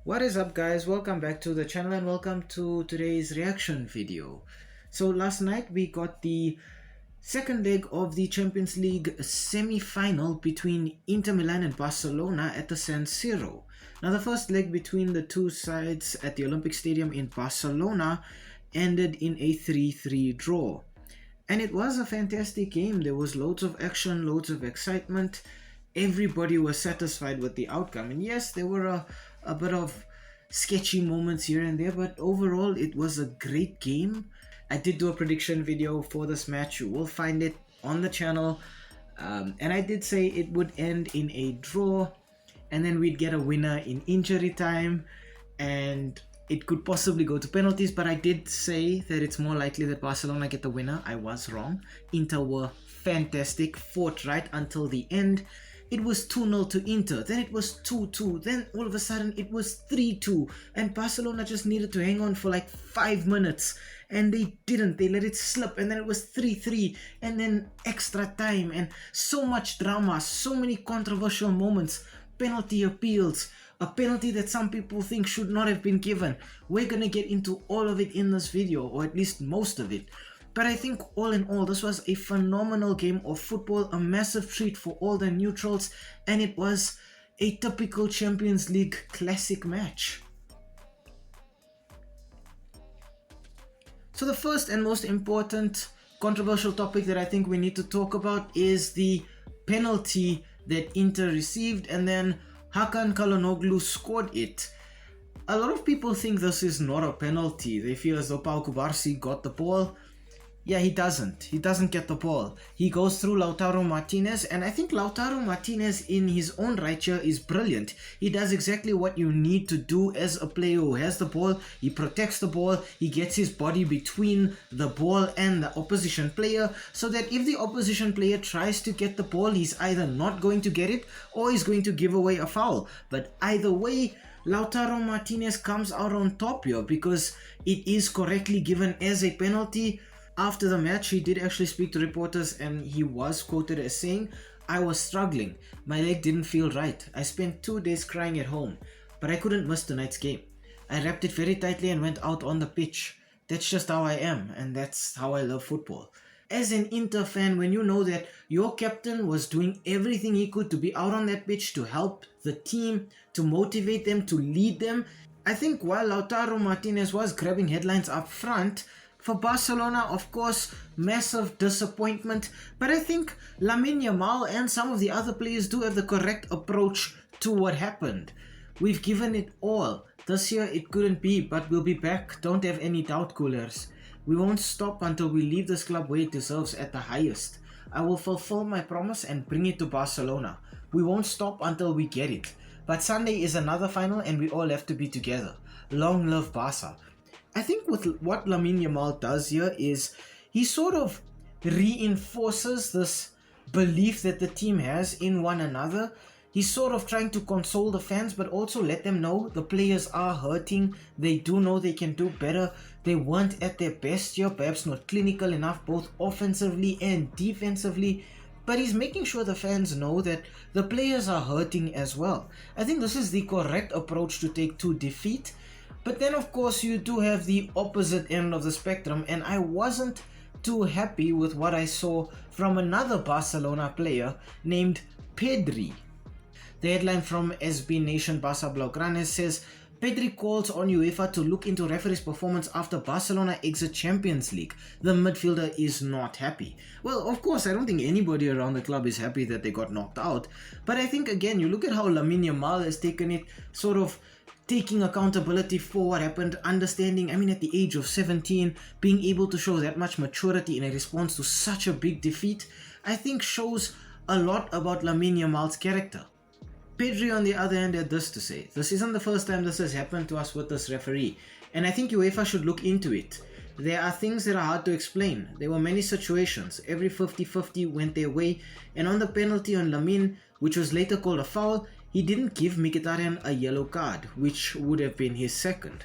What is up, guys? Welcome back to the channel and welcome to today's reaction video. So last night we got the second leg of the Champions League semi-final between Inter Milan and Barcelona at the San Siro. Now the first leg between the two sides at the Olympic Stadium in Barcelona ended in a 3-3 draw. And it was a fantastic game. There was loads of action, loads of excitement. Everybody was satisfied with the outcome. And yes, there were a bit of sketchy moments here and there, but overall it was a great game. I did do a prediction video for this match. You will find it on the channel. And I did say it would end in a draw, and then we'd get a winner in injury time, and it could possibly go to penalties, but I did say that it's more likely that Barcelona get the winner. I was wrong. Inter were fantastic, fought right until the end. It was 2-0 to Inter, then it was 2-2, then all of a sudden it was 3-2, and Barcelona just needed to hang on for like 5 minutes, and they didn't. They let it slip, and then it was 3-3, and then extra time, and so much drama, so many controversial moments, penalty appeals, a penalty that some people think should not have been given. We're gonna get into all of it in this video, or at least most of it. But I think all in all, this was a phenomenal game of football, a massive treat for all the neutrals, and it was a typical Champions League classic match. So the first and most important controversial topic that I think we need to talk about is the penalty that Inter received, and then Hakan Calhanoglu scored it. A lot of people think this is not a penalty. They feel as though Pau Cubarsí got the ball. Yeah, he doesn't. He doesn't get the ball. He goes through Lautaro Martinez, and I think Lautaro Martinez in his own right here is brilliant. He does exactly what you need to do as a player who has the ball. He protects the ball. He gets his body between the ball and the opposition player, so that if the opposition player tries to get the ball, he's either not going to get it or he's going to give away a foul. But either way, Lautaro Martinez comes out on top here because it is correctly given as a penalty. After the match, he did actually speak to reporters, and he was quoted as saying, "I was struggling. My leg didn't feel right. I spent 2 days crying at home, but I couldn't miss tonight's game. I wrapped it very tightly and went out on the pitch. That's just how I am, and that's how I love football." As an Inter fan, when you know that your captain was doing everything he could to be out on that pitch to help the team, to motivate them, to lead them, I think while Lautaro Martinez was grabbing headlines up front, for Barcelona, of course, massive disappointment, but I think Lamine Yamal and some of the other players do have the correct approach to what happened. We've given it all. This year it couldn't be, but we'll be back. Don't have any doubt, coolers. We won't stop until we leave this club where it deserves at the highest. I will fulfill my promise and bring it to Barcelona. We won't stop until we get it. But Sunday is another final and we all have to be together. Long live Barca. I think with what Lamine Yamal does here is he sort of reinforces this belief that the team has in one another. He's sort of trying to console the fans, but also let them know the players are hurting. They do know they can do better. They weren't at their best here, perhaps not clinical enough, both offensively and defensively. But he's making sure the fans know that the players are hurting as well. I think this is the correct approach to take to defeat. But then of course you do have the opposite end of the spectrum, and I wasn't too happy with what I saw from another Barcelona player named Pedri. The headline from SB Nation Barca Blaugranes says, "Pedri calls on UEFA to look into referee's performance after Barcelona exit Champions League. The midfielder is not happy." Well, of course, I don't think anybody around the club is happy that they got knocked out. But I think, again, you look at how Lamine Yamal has taken it, sort of taking accountability for what happened, understanding, I mean, at the age of 17, being able to show that much maturity in a response to such a big defeat, I think shows a lot about Lamine Yamal's character. Pedri, on the other hand, had this to say: "This isn't the first time this has happened to us with this referee, and I think UEFA should look into it. There are things that are hard to explain. There were many situations. Every 50-50 went their way, and on the penalty on Lamine, which was later called a foul, he didn't give Mkhitaryan a yellow card, which would have been his second."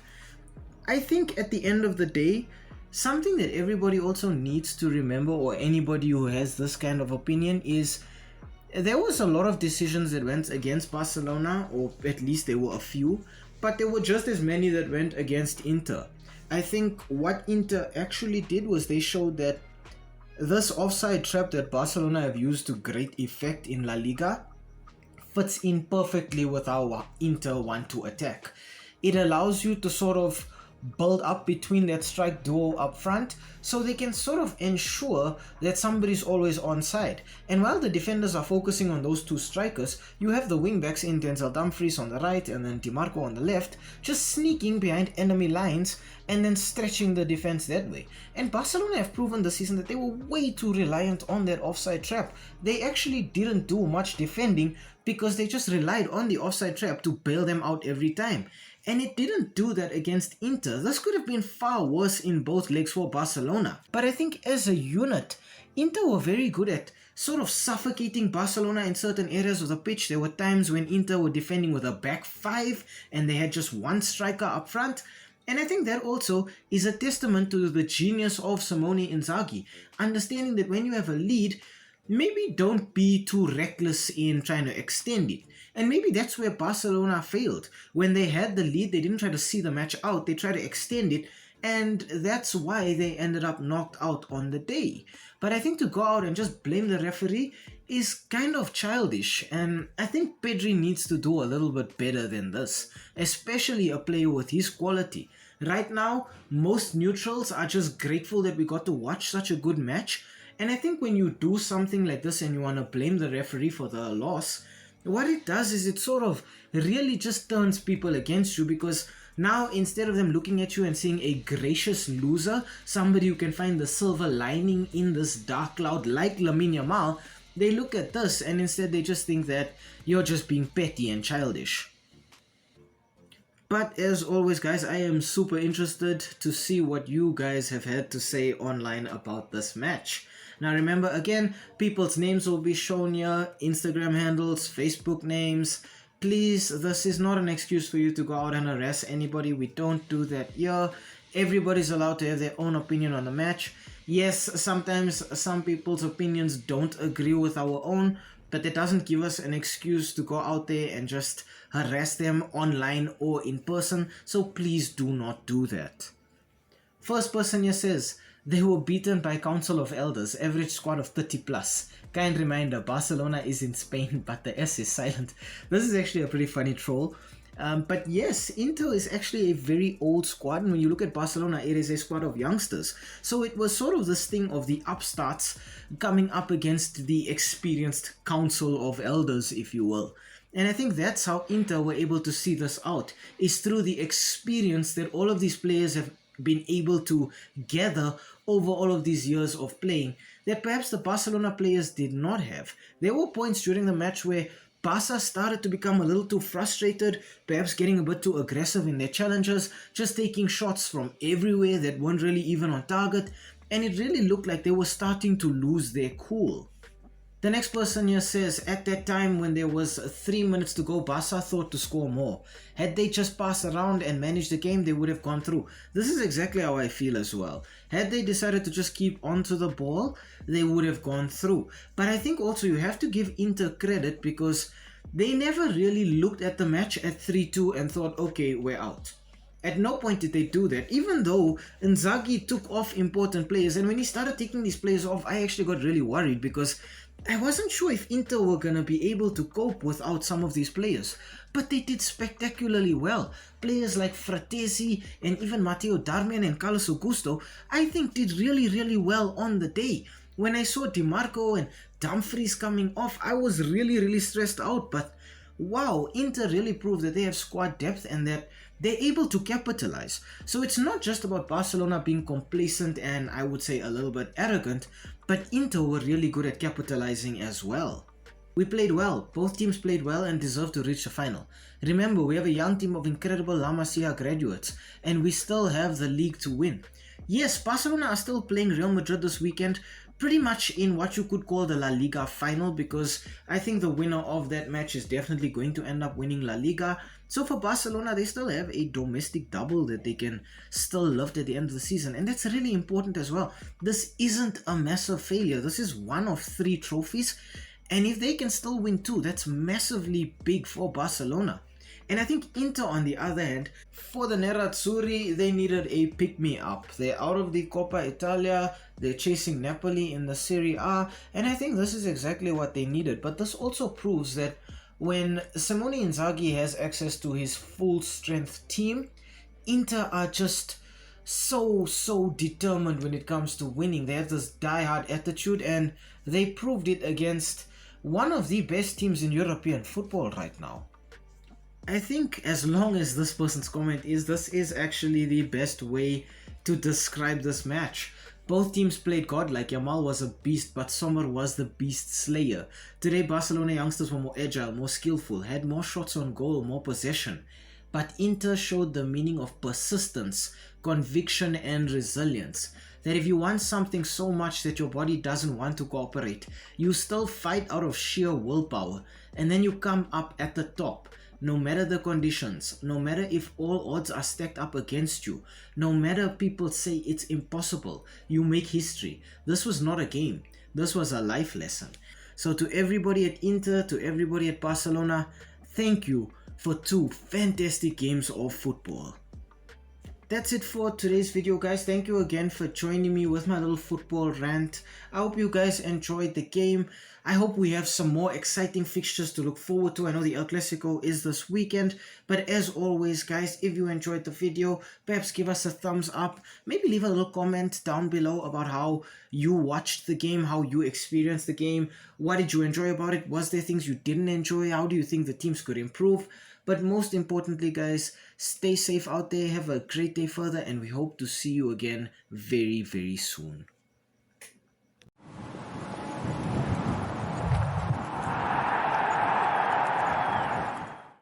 I think at the end of the day, something that everybody also needs to remember, or anybody who has this kind of opinion, is there was a lot of decisions that went against Barcelona, or at least there were a few, but there were just as many that went against Inter. I think what Inter actually did was they showed that this offside trap that Barcelona have used to great effect in La Liga fits in perfectly with how Inter want to attack. It allows you to sort of build up between that strike duo up front so they can sort of ensure that somebody's always on side. And while the defenders are focusing on those two strikers, you have the wingbacks in Denzel Dumfries on the right and then DiMarco on the left, just sneaking behind enemy lines and then stretching the defense that way. And Barcelona have proven this season that they were way too reliant on that offside trap. They actually didn't do much defending because they just relied on the offside trap to bail them out every time. And it didn't do that against Inter. This could have been far worse in both legs for Barcelona. But I think as a unit, Inter were very good at sort of suffocating Barcelona in certain areas of the pitch. There were times when Inter were defending with a back five and they had just one striker up front. And I think that also is a testament to the genius of Simone Inzaghi, understanding that when you have a lead, maybe don't be too reckless in trying to extend it. And maybe that's where Barcelona failed. When they had the lead, they didn't try to see the match out, they tried to extend it, and that's why they ended up knocked out on the day. But I think to go out and just blame the referee is kind of childish, and I think Pedri needs to do a little bit better than this, especially a player with his quality. Right now, most neutrals are just grateful that we got to watch such a good match, and I think when you do something like this and you want to blame the referee for the loss, what it does is it sort of really just turns people against you, because now instead of them looking at you and seeing a gracious loser, somebody who can find the silver lining in this dark cloud like Lamine Yamal, they look at this and instead they just think that you're just being petty and childish. But as always guys, I am super interested to see what you guys have had to say online about this match. Now remember, again, people's names will be shown here, Instagram handles, Facebook names. Please, this is not an excuse for you to go out and harass anybody. We don't do that here. Everybody's allowed to have their own opinion on the match. Yes, sometimes some people's opinions don't agree with our own, but that doesn't give us an excuse to go out there and just harass them online or in person. So please do not do that. First person here says, they were beaten by Council of Elders, average squad of 30 plus. Kind reminder, Barcelona is in Spain, but the S is silent. This is actually a pretty funny troll. But yes, Inter is actually a very old squad, and when you look at Barcelona, it is a squad of youngsters. So it was sort of this thing of the upstarts coming up against the experienced Council of Elders, if you will. And I think that's how Inter were able to see this out, is through the experience that all of these players have been able to gather over all of these years of playing that perhaps the Barcelona players did not have. There were points during the match where Barca started to become a little too frustrated, perhaps getting a bit too aggressive in their challenges, just taking shots from everywhere that weren't really even on target, and it really looked like they were starting to lose their cool. The next person here says, at that time when there was 3 minutes to go, Barca thought to score more. Had they just passed around and managed the game, they would have gone through. This is exactly how I feel as well. Had they decided to just keep onto the ball, they would have gone through. But I think also you have to give Inter credit, because they never really looked at the match at 3-2 and thought, okay, we're out. At no point did they do that, even though Inzaghi took off important players. And when he started taking these players off, I actually got really worried, because I wasn't sure if Inter were going to be able to cope without some of these players. But they did spectacularly well. Players like Fratesi and even Matteo Darmian and Carlos Augusto, I think did really well on the day. When I saw DiMarco and Dumfries coming off, I was really stressed out. But wow, Inter really proved that they have squad depth and that they're able to capitalize. So it's not just about Barcelona being complacent and I would say a little bit arrogant, but Inter were really good at capitalizing as well. We played well, both teams played well and deserved to reach the final. Remember, we have a young team of incredible La Masia graduates and we still have the league to win. Yes, Barcelona are still playing Real Madrid this weekend, pretty much in what you could call the La Liga final, because I think the winner of that match is definitely going to end up winning La Liga. So for Barcelona, they still have a domestic double that they can still lift at the end of the season, and that's really important as well. This isn't a massive failure. This is one of 3 trophies, and if they can still win 2, that's massively big for Barcelona. And I think Inter, on the other hand, for the Nerazzurri, they needed a pick-me-up. They're out of the Coppa Italia, they're chasing Napoli in the Serie A, and I think this is exactly what they needed. But this also proves that when Simone Inzaghi has access to his full-strength team, Inter are just so determined when it comes to winning. They have this die-hard attitude, and they proved it against one of the best teams in European football right now. I think as long as this person's comment is, this is actually the best way to describe this match. Both teams played godlike. Yamal was a beast, but Sommer was the beast slayer. Today, Barcelona youngsters were more agile, more skillful, had more shots on goal, more possession. But Inter showed the meaning of persistence, conviction, and resilience. That if you want something so much that your body doesn't want to cooperate, you still fight out of sheer willpower, and then you come up at the top. No matter the conditions, no matter if all odds are stacked up against you, no matter people say it's impossible, you make history. This was not a game. This was a life lesson. So to everybody at Inter, to everybody at Barcelona, thank you for 2 fantastic games of football. That's it for today's video, guys. Thank you again for joining me with my little football rant. I hope you guys enjoyed the game. I hope we have some more exciting fixtures to look forward to. I know the El Clasico is this weekend, but as always, guys, if you enjoyed the video, perhaps give us a thumbs up. Maybe leave a little comment down below about how you watched the game, how you experienced the game. What did you enjoy about it? Was there things you didn't enjoy? How do you think the teams could improve? But most importantly, guys, stay safe out there. Have a great day further, and we hope to see you again very soon.